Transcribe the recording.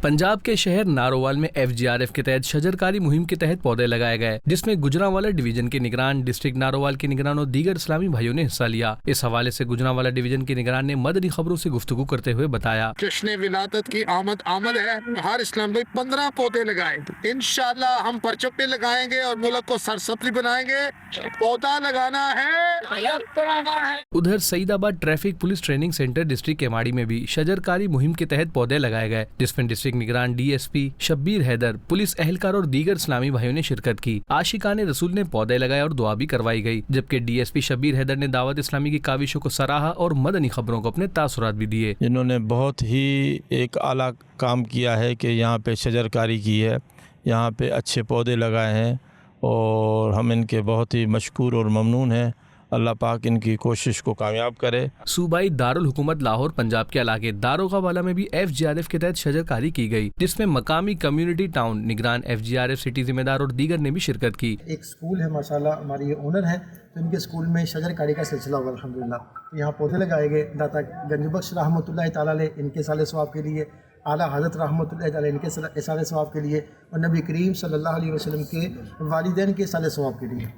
پنجاب کے شہر نارووال میں FGRF کے تحت شجرکاری مہم کے تحت پودے لگائے گئے، جس میں گجرانوالہ ڈویژن کے نگران، ڈسٹرکٹ نارووال کے نگران اور دیگر اسلامی بھائیوں نے حصہ لیا۔ اس حوالے سے گجرانوالہ ڈویژن کے نگران نے مدنی خبروں سے گفتگو کرتے ہوئے بتایا، جشن ولادت کی آمد ہے، ہر اسلام بھائی 15 پودے لگائیں، انشاءاللہ ہم پرچم پہ لگائیں گے اور ملک کو سرسبز بنائیں گے۔ پودا لگانا ہے۔ ادھر سعید آباد traffic police training centre district Keamari میں بھی شجرکاری مہم کے تحت پودے لگائے گئے، جس میں ڈسٹرکٹ نگران DSP شبیر حیدر، پولیس اہلکار اور دیگر اسلامی بھائیوں نے شرکت کی۔ عاشقان رسول نے پودے لگائے اور دعا بھی کروائی گئی، جبکہ DSP شبیر حیدر نے دعوت اسلامی کی کاوشوں کو سراہا اور مدنی خبروں کو اپنے تاثرات بھی دیے۔ انہوں نے بہت ہی ایک اعلیٰ کام کیا ہے کہ یہاں پہ شجرکاری کی ہے، یہاں پہ اچھے پودے لگائے ہیں اور ہم ان کے بہت ہی مشکور اور ممنون ہیں۔ اللہ پاک ان کی کوشش کو کامیاب کرے۔ صوبائی دارالحکومت لاہور پنجاب کے علاقے داروغہ والا میں بھی FGRF کے تحت شجرکاری کی گئی، جس میں مقامی کمیونٹی ٹاؤن نگران FGRF سٹی ذمہ دار اور دیگر نے بھی شرکت کی۔ ایک اسکول ہے ماشاءاللہ، ہماری یہ اونر ہے، تو ان کے اسکول میں شجرکاری کا سلسلہ ہوگا الحمدللہ۔ یہاں پودے لگائے گئے، داتا گنج بخش رحمۃ اللہ تعالیٰ علیہ ان کے سال ثواب کے لیے، اعلیٰ حضرت رحمۃ اللہ تعالیٰ ان کے سال ثواب کے لیے، اور نبی کریم صلی اللہ علیہ وسلم کے والدین کے سال ثواب کے لیے۔